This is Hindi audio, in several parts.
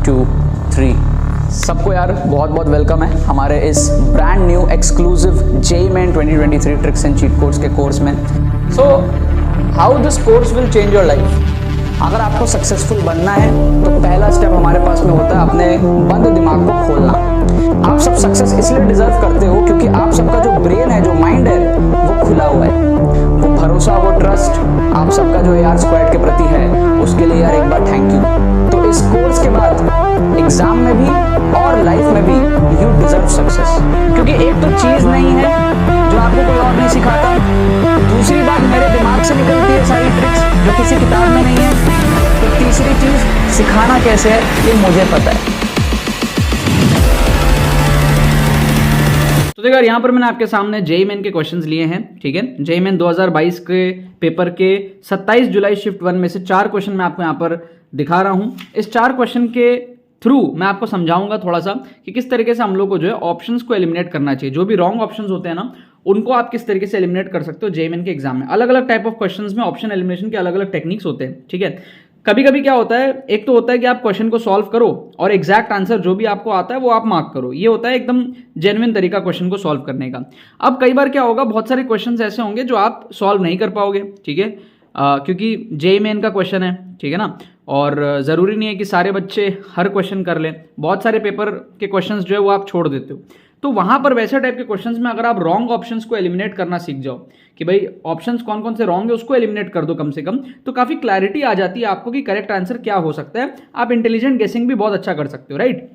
2 3। सबको यार बहुत बहुत वेलकम है हमारे इस brand new exclusive JEE main 2023 tricks and cheat codes के कोर्स में। So how this course will change your life. अगर आपको सक्सेसफुल बनना है तो पहला स्टेप हमारे पास में होता है अपने बंद दिमाग को खोलना। आप सब सक्सेस इसलिए डिजर्व करते हो क्योंकि आप सबका जो ब्रेन है, जो माइंड है, वो खुला हुआ है। वो भरोसा, वो ट्रस्ट आप सबका जो AR स्क्वाड के प्रति है, उसके लिए यार एक बार थैंक यू। तो इस कोर्स के बाद एग्जाम में भी और लाइफ में भी यू डिजर्व सक्सेस, क्योंकि एक तो चीज नहीं है जो आपको कोई और नहीं सिखाता, दूसरी बात मेरे दिमाग से निकलती है सारी ट्रिक्स जो किसी किताब में नहीं है, तो तीसरी चीज सिखाना कैसे है ये मुझे पता है। तो देखो यहाँ पर मैंने आपके सामने जेईई मेन के क्वेश्चंस लिए हैं, ठीक है। जेईई मेन 2022 के पेपर के 27 जुलाई शिफ्ट 1 में से 4 क्वेश्चन मैं आपको यहाँ पर दिखा रहा हूँ। इस 4 क्वेश्चन के थ्रू मैं आपको समझाऊंगा थोड़ा सा कि किस तरीके से हम लोग को जो है ऑप्शंस को एलिमिनेट करना चाहिए। जो भी रॉन्ग ऑप्शंस होते हैं ना, उनको आप किस तरीके से एलिमिनेट कर सकते हो जेईई मेन के एग्जाम में। अलग अलग टाइप ऑफ क्वेश्चंस में ऑप्शन एलिमिनेशन के अलग अलग टेक्निक्स होते हैं, ठीक है। कभी कभी क्या होता है, एक तो होता है कि आप क्वेश्चन को सॉल्व करो और एग्जैक्ट आंसर जो भी आपको आता है वो आप मार्क करो। ये होता है एकदम जेन्युइन तरीका क्वेश्चन को सॉल्व करने का। अब कई बार क्या होगा, बहुत सारे क्वेश्चंस ऐसे होंगे जो आप सॉल्व नहीं कर पाओगे, ठीक है, क्योंकि जेईई मेन का क्वेश्चन है, ठीक है ना। और ज़रूरी नहीं है कि सारे बच्चे हर क्वेश्चन कर लें। बहुत सारे पेपर के क्वेश्चंस जो है वो आप छोड़ देते हो। तो वहाँ पर वैसे टाइप के क्वेश्चंस में अगर आप रॉन्ग ऑप्शंस को एलिमिनेट करना सीख जाओ कि भाई ऑप्शंस कौन कौन से रॉन्ग है उसको एलिमिनेट कर दो कम से कम, तो काफ़ी क्लैरिटी आ जाती है आपको कि करेक्ट आंसर क्या हो सकता है। आप इंटेलिजेंट गेसिंग भी बहुत अच्छा कर सकते हो, राइट।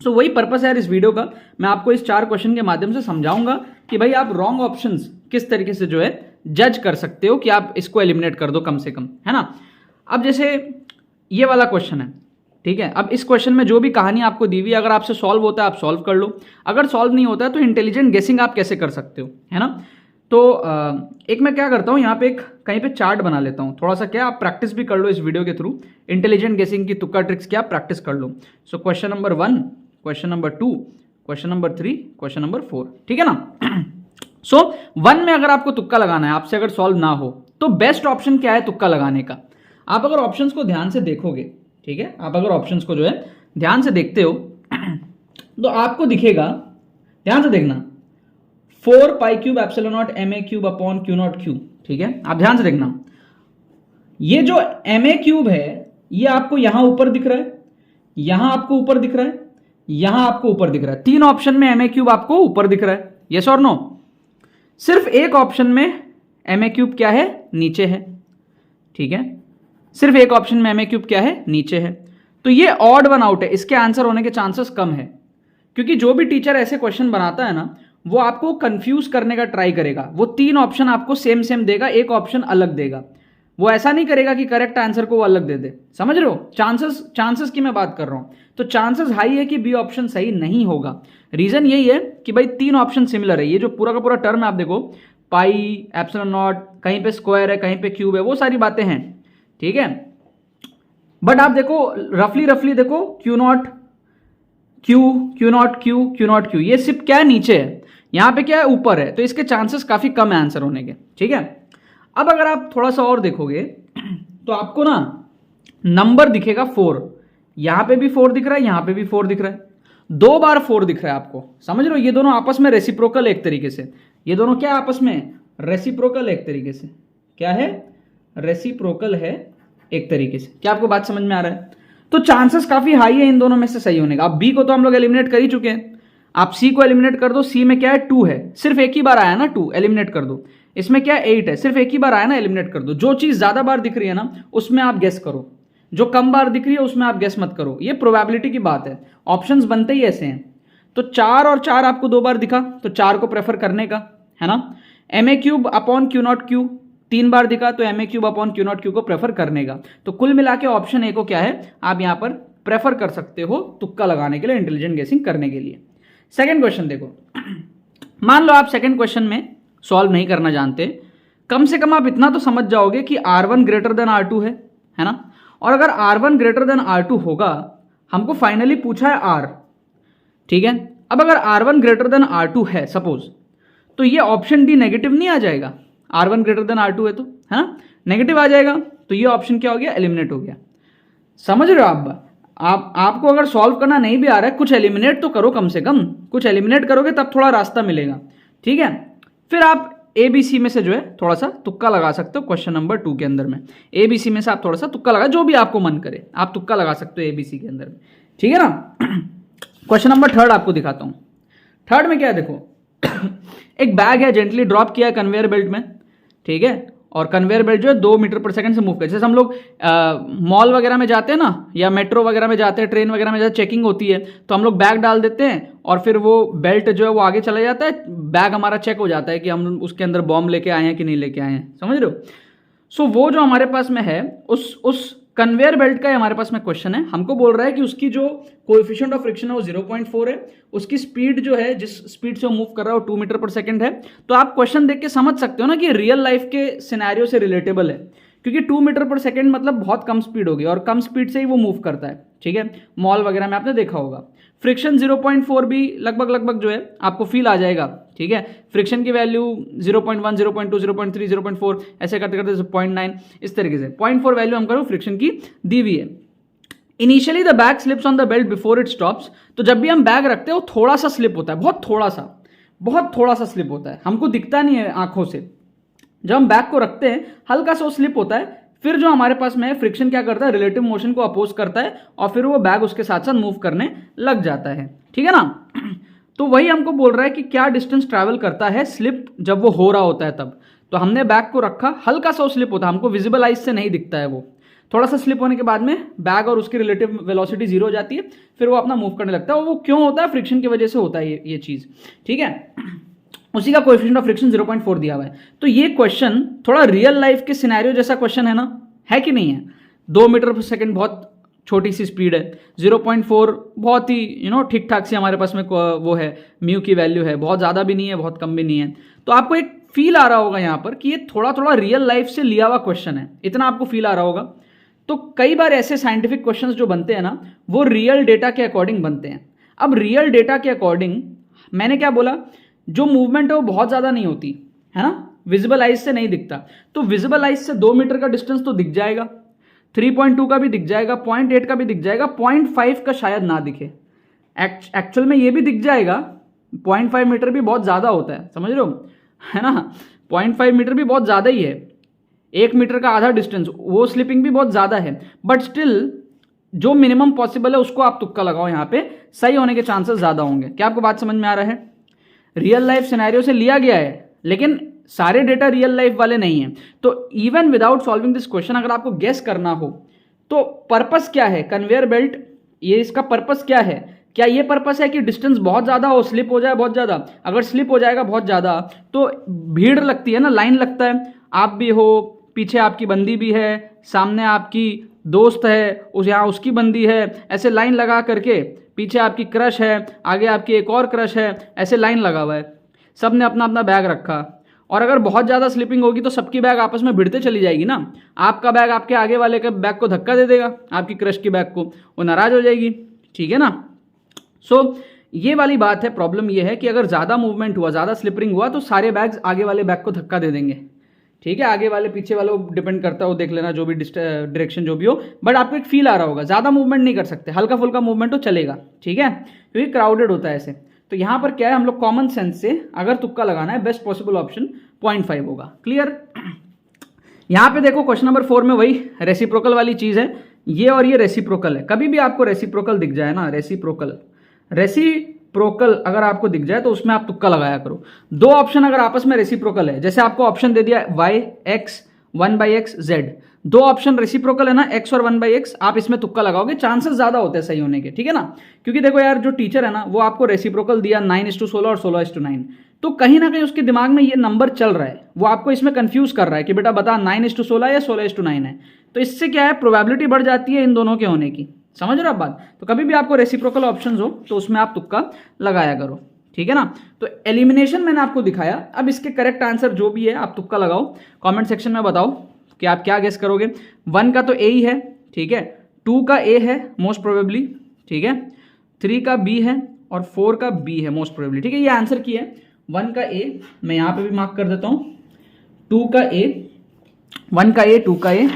सो वही पर्पस है यार इस वीडियो का। मैं आपको इस 4 क्वेश्चन के माध्यम से समझाऊंगा कि भाई आप रॉन्ग ऑप्शंस किस तरीके से जो है जज कर सकते हो कि आप इसको एलिमिनेट कर दो कम से कम, है ना। अब जैसे ये वाला क्वेश्चन है, ठीक है। अब इस क्वेश्चन में जो भी कहानी आपको दी हुई है, अगर आपसे सॉल्व होता है आप सॉल्व कर लो, अगर सॉल्व नहीं होता है तो इंटेलिजेंट गेसिंग आप कैसे कर सकते हो, है ना। तो एक मैं क्या करता हूँ, यहाँ पे एक कहीं पे चार्ट बना लेता हूँ, थोड़ा सा क्या आप प्रैक्टिस भी कर लो इस वीडियो के थ्रू। इंटेलिजेंट गेसिंग की तुक्का ट्रिक्स क्या प्रैक्टिस कर लो। So question number 1, question number 2, question number 3, question number 4, ठीक है ना। सो 1 में अगर आपको तुक्का लगाना है, आपसे अगर सॉल्व ना हो, तो बेस्ट ऑप्शन क्या है तुक्का लगाने का। आप अगर ऑप्शंस को ध्यान से देखोगे, ठीक है, आप अगर ऑप्शंस को जो है ध्यान से देखते हो तो आपको दिखेगा, ध्यान से देखना, 4 पाई cube epsilon not ma cube upon q not Q, ठीक है। आप ध्यान से देखना, ये जो ma क्यूब है ये आपको यहां ऊपर दिख रहा है, यहां आपको ऊपर दिख रहा है, यहां आपको ऊपर दिख रहा है। 3 ऑप्शन में ma क्यूब आपको ऊपर दिख रहा है, यस और नो। सिर्फ एक ऑप्शन में ma क्यूब क्या है, नीचे है, ठीक है। सिर्फ एक ऑप्शन में ma क्यूब क्या है, नीचे है। तो ये ऑड वन आउट है, इसके आंसर होने के चांसेस कम है, क्योंकि जो भी टीचर ऐसे क्वेश्चन बनाता है ना, वो आपको कंफ्यूज करने का ट्राई करेगा। वो 3 ऑप्शन आपको सेम सेम देगा, एक ऑप्शन अलग देगा। वो ऐसा नहीं करेगा कि करेक्ट आंसर को वो अलग दे दे, समझ रहे हो। चांसेस की मैं बात कर रहा हूं, तो चांसेस हाई है कि बी ऑप्शन सही नहीं होगा। रीजन यही है कि भाई 3 ऑप्शन सिमिलर है। ये जो पूरा का पूरा टर्म है आप देखो, पाई एप्सिलॉन नॉट, कहीं पे स्क्वायर है, कहीं पे क्यूब है, वो सारी बातें हैं, ठीक है। बट आप देखो रफली देखो, Q not Q, Q not Q, Q not Q, ये सिर्फ क्या है, नीचे है, यहां पे क्या है, ऊपर है। तो इसके चांसेस काफी कम है आंसर होने के, ठीक है। अब अगर आप थोड़ा सा और देखोगे तो आपको ना नंबर दिखेगा 4, यहां पे भी 4 दिख रहा है, यहां पे भी 4 दिख रहा है, 2 बार 4 दिख रहा है आपको, समझ रहे हो। ये दोनों आपस में रेसिप्रोकल एक तरीके से, ये दोनों क्या आपस में रेसिप्रोकल एक तरीके से, क्या है, रेसिप्रोकल है एक तरीके से। क्या आपको बात समझ में आ रहा है। तो चांसेस काफी हाई है इन दोनों में से सही होने का। अब बी को तो हम लोग एलिमिनेट कर ही चुके हैं, आप सी को एलिमिनेट कर दो। सी में क्या है, 2 है, सिर्फ एक ही बार आया ना 2, एलिमिनेट कर दो। इसमें क्या है, 8 है, सिर्फ एक ही बार आया ना, एलिमिनेट कर दो। जो चीज ज्यादा बार दिख रही है ना उसमें आप गेस करो, जो कम बार दिख रही है उसमें आप गेस मत करो। ये प्रोबेबिलिटी की बात है, ऑप्शंस बनते ही ऐसे हैं। तो 4 और 4 आपको 2 बार दिखा, तो 4 को प्रेफर करने का, है ना। ma cube upon Q not Q 3 बार दिखा, तो ma cube upon Q not Q को प्रेफर करने का। तो कुल मिला के ऑप्शन ए को क्या है, आप यहां पर प्रेफर कर सकते हो तुक्का लगाने के लिए, इंटेलिजेंट गेसिंग करने के लिए। सेकंड क्वेश्चन देखो, मान लो आप सेकंड क्वेश्चन में सॉल्व नहीं करना जानते, कम से कम आप इतना तो समझ जाओगे कि R1 ग्रेटर देन R2 है ना। और अगर R1 ग्रेटर देन R2 होगा, हमको फाइनली पूछा है R, ठीक है। अब अगर R1 ग्रेटर देन R2 है सपोज, तो ये ऑप्शन डी नेगेटिव नहीं आ जाएगा। R1 ग्रेटर देन R2 है तो, है ना, नेगेटिव आ जाएगा। तो ये ऑप्शन क्या हो गया, एलिमिनेट हो गया। समझ रहे हो आप। आपको अगर सॉल्व करना नहीं भी आ रहा है, कुछ एलिमिनेट तो करो, कम से कम कुछ एलिमिनेट करोगे तब थोड़ा रास्ता मिलेगा, ठीक है। फिर आप ABC में से जो है थोड़ा सा तुक्का लगा सकते हो क्वेश्चन नंबर 2 के अंदर में। ABC में से आप थोड़ा सा तुक्का लगा, जो भी आपको मन करे आप तुक्का लगा सकते हो ABC के अंदर में, ठीक है ना। क्वेश्चन नंबर 3 आपको दिखाता हूं। 3 में क्या है देखो, एक बैग है जेंटली ड्रॉप किया है कन्वेयर बेल्ट में, ठीक है, और कन्वेयर बेल्ट जो है 2 मीटर पर सेकंड से मूव करे। जैसे हम लोग मॉल वगैरह में जाते हैं ना, या मेट्रो वगैरह में जाते हैं, ट्रेन वगैरह में जाते, चेकिंग होती है, तो हम लोग बैग डाल देते हैं और फिर वो बेल्ट जो है वो आगे चला जाता है, बैग हमारा चेक हो जाता है कि हम उसके अंदर बॉम्ब लेके आए हैं कि नहीं लेके आए हैं, समझ रहे हो। सो वो जो हमारे पास में है उस कन्वेयर बेल्ट का हमारे पास में क्वेश्चन है। हमको बोल रहा है कि उसकी जो कोएफिशिएंट ऑफ फ्रिक्शन है वो 0.4 है, उसकी स्पीड जो है जिस स्पीड से वो मूव कर रहा है वो 2 मीटर पर सेकंड है। तो आप क्वेश्चन देख के समझ सकते हो ना कि रियल लाइफ के सिनेरियो से रिलेटेबल है, क्योंकि 2 मीटर पर सेकंड मतलब बहुत कम स्पीड होगी और कम स्पीड से ही वो मूव करता है, ठीक है। मॉल वगैरह में आपने देखा होगा। फ्रिक्शन 0.4 भी लगभग जो है आपको फील आ जाएगा, ठीक है। फ्रिक्शन की वैल्यू 0.1, 0.2, 0.3, 0.4 ऐसे करते करते 0.9 इस तरीके से 0.4 वैल्यू हम करो फ्रिक्शन की दी हुई है। Initially the bag slips on the belt before it stops. तो जब भी हम बैग रखते हैं वो थोड़ा सा स्लिप होता है, बहुत थोड़ा सा स्लिप होता है, हमको दिखता नहीं है आंखों से। जब हम बैग को रखते हैं हल्का सा स्लिप होता है, फिर जो हमारे पास में फ्रिक्शन क्या करता है, रिलेटिव मोशन को अपोज करता है और फिर वो बैग उसके साथ साथ मूव करने लग जाता है, ठीक है ना। तो वही हमको बोल रहा है कि क्या डिस्टेंस ट्रैवल करता है स्लिप जब वो हो रहा होता है तब। तो हमने बैग को रखा, हल्का सा स्लिप होता है, हमको विजिबल आइज से नहीं दिखता है, वो थोड़ा सा स्लिप होने के बाद में बैग और उसकी रिलेटिव वेलोसिटी 0 हो जाती है, फिर वो अपना मूव करने लगता है। वो क्यों होता है, फ्रिक्शन की वजह से होता है ये चीज, ठीक है। उसी का कोएफिशिएंट ऑफ फ्रिक्शन 0.4 दिया हुआ है। तो ये क्वेश्चन थोड़ा रियल लाइफ के सिनेरियो जैसा क्वेश्चन है ना, है कि नहीं है। 2 मीटर पर सेकंड बहुत छोटी सी स्पीड है, 0.4 बहुत ही ठीक ठाक सी हमारे पास में वो है, म्यू की वैल्यू है, बहुत ज़्यादा भी नहीं है बहुत कम भी नहीं है। तो आपको एक फील आ रहा होगा यहाँ पर कि ये थोड़ा रियल लाइफ से लिया हुआ क्वेश्चन है, इतना आपको फील आ रहा होगा। तो कई बार ऐसे साइंटिफिक क्वेश्चंस जो बनते हैं ना वो रियल डेटा के अकॉर्डिंग बनते हैं। अब रियल डेटा के अकॉर्डिंग मैंने क्या बोला, जो मूवमेंट है वो बहुत ज़्यादा नहीं होती है ना, विजिबल आइज से नहीं दिखता। तो विजिबल आइज से 2 मीटर का डिस्टेंस तो दिख जाएगा, 3.2 का भी दिख जाएगा, 0.8 का भी दिख जाएगा, 0.5 का शायद ना दिखे। एक्चुअल में ये भी दिख जाएगा, 0.5 मीटर भी बहुत ज़्यादा होता है, समझ रहे हो, है ना। 0.5 मीटर भी बहुत ज़्यादा ही है, 1 मीटर का आधा डिस्टेंस, वो स्लिपिंग भी बहुत ज़्यादा है। बट स्टिल जो मिनिमम पॉसिबल है उसको आप तुक्का लगाओ, यहाँ पे सही होने के चांसेस ज़्यादा होंगे। क्या आपको बात समझ में आ रहा है। रियल लाइफ सिनेरियो से लिया गया है लेकिन सारे डेटा रियल लाइफ वाले नहीं है। तो even without solving this question अगर आपको गेस करना हो तो पर्पस क्या है, कन्वेयर बेल्ट ये इसका पर्पस क्या है। क्या ये पर्पस है कि डिस्टेंस बहुत ज़्यादा हो, स्लिप हो जाए बहुत ज़्यादा। अगर स्लिप हो जाएगा बहुत ज़्यादा तो भीड़ लगती है ना, लाइन लगता है, आप भी हो, पीछे आपकी बंदी भी है, सामने आपकी दोस्त है, यहाँ उसकी बंदी है, ऐसे लाइन लगा करके, पीछे आपकी क्रश है, आगे आपकी एक और क्रश है, ऐसे लाइन लगा हुआ है, सब ने अपना अपना बैग रखा। और अगर बहुत ज़्यादा स्लिपिंग होगी तो सबकी बैग आपस में भिड़ते चली जाएगी ना, आपका बैग आपके आगे वाले के बैग को धक्का दे देगा, आपकी क्रश की बैग को, वो नाराज हो जाएगी, ठीक है ना। सो ये वाली बात है। प्रॉब्लम ये है कि अगर ज़्यादा मूवमेंट हुआ, ज़्यादा स्लिपरिंग हुआ तो सारे बैग्स आगे वाले बैग को धक्का दे देंगे, ठीक है। आगे वाले पीछे वाले डिपेंड करता हो, देख लेना जो भी डायरेक्शन जो भी हो, बट आपको एक फील आ रहा होगा। ज़्यादा मूवमेंट नहीं कर सकते, हल्का फुल्का मूवमेंट तो चलेगा, ठीक है, क्योंकि क्राउडेड होता है ऐसे। तो यहाँ पर क्या है, हम लोग कॉमन सेंस से अगर तुक्का लगाना है बेस्ट पॉसिबल ऑप्शन 0.5 होगा। क्लियर। यहाँ पे देखो क्वेश्चन नंबर 4 में वही रेसिप्रोकल वाली चीज़ है, ये और ये रेसिप्रोकल है। कभी भी आपको रेसिप्रोकल दिख जाए ना, रेसिप्रोकल अगर आपको दिख जाए तो उसमें आप तुक्का लगाया करो। 2 ऑप्शन अगर आपस में रेसिप्रोकल है, जैसे आपको ऑप्शन दे दिया y x 1/x z, 2 option reciprocal है ना, x और 1/x, आप इसमें तुक्का लगाओगे, चांसेस ज्यादा होते हैं सही होने के, ठीक है ना। क्योंकि देखो यार जो टीचर है ना वो आपको रेसिप्रोकल दिया 9:16 और 16:9, तो कहीं ना कहीं उसके दिमाग में ये नंबर चल रहा है, वो आपको इसमें कंफ्यूज कर रहा है कि बेटा बता 9:16 या 16:9 है। तो इससे क्या है, प्रोबेबिलिटी बढ़ जाती है इन दोनों के होने की, समझ रहे हो आप बात। तो कभी भी आपको रेसिप्रोकल ऑप्शंस हो तो उसमें आप तुक्का लगाया करो, ठीक है ना। तो एलिमिनेशन मैंने आपको दिखाया, अब इसके करेक्ट आंसर जो भी है आप तुक्का लगाओ, कमेंट सेक्शन में बताओ कि आप क्या गेस करोगे। 1 का तो ए ही है, ठीक है, 2 का ए है मोस्ट प्रोबेबली, ठीक है, 3 का बी है और 4 का बी है मोस्ट प्रोबेबली, ठीक है। ये आंसर की है। 1 का ए मैं यहाँ पे भी मार्क कर देता हूँ, 1 का ए, 2 का ए,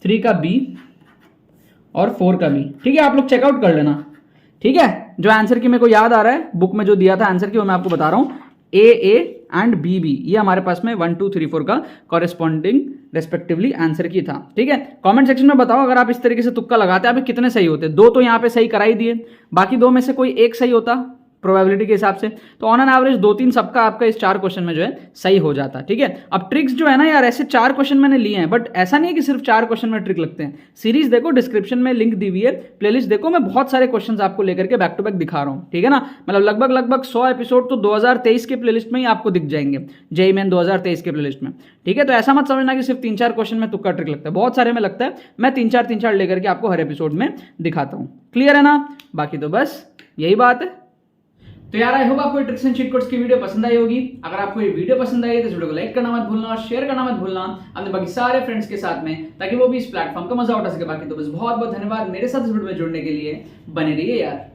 3 का बी और 4 का भी, ठीक है। आप लोग चेकआउट कर लेना, ठीक है। जो आंसर की मेरे को याद आ रहा है बुक में जो दिया था आंसर की, वो मैं आपको बता रहा हूं, ए एंड बी, ये हमारे पास में 1 2 3 4 का कॉरेस्पॉन्डिंग रेस्पेक्टिवली आंसर की था, ठीक है। कमेंट सेक्शन में बताओ अगर आप इस तरीके से तुक्का लगाते आप कितने सही होते। 2 तो यहाँ पे सही करा ही दिए, बाकी 2 में से कोई एक सही होता प्रोबेबिलिटी के हिसाब से, तो ऑन एन एवरेज 2-3 सबका आपका इस 4 क्वेश्चन में जो है सही हो जाता, ठीक है। अब ट्रिक्स जो है ना यार, ऐसे 4 क्वेश्चन मैंने लिए हैं, बट ऐसा नहीं है कि सिर्फ 4 क्वेश्चन में ट्रिक लगते हैं। सीरीज देखो, डिस्क्रिप्शन में लिंक दी हुई है, प्लेलिस्ट देखो, मैं बहुत सारे क्वेश्चंस आपको लेकर के बैक टू बैक दिखा रहा हूं, ठीक है ना। मतलब लगभग 100 एपिसोड तो 2023 के प्लेलिस्ट में ही आपको दिख जाएंगे, जेईई मेन 2023 के प्लेलिस्ट में, ठीक है। तो ऐसा मत समझना कि सिर्फ 3-4 क्वेश्चन में तुक्का ट्रिक लगता है, बहुत सारे में लगता है। मैं 3-4 लेकर के आपको हर एपिसोड में दिखाता हूं, क्लियर है ना। बाकी तो बस यही बात है। तो यार आई होप आपको ट्रिक्स एंड चीट कोड्स की वीडियो पसंद आई होगी। अगर आपको ये वीडियो पसंद आई है तो इस वीडियो को लाइक करना मत भूलना और शेयर करना मत भूलना अपने बाकी सारे फ्रेंड्स के साथ में, ताकि वो भी इस प्लेटफॉर्म का मजा उठा सके। बाकी तो बस बहुत बहुत धन्यवाद मेरे साथ इस वीडियो में जुड़ने के लिए, बने रहिए यार।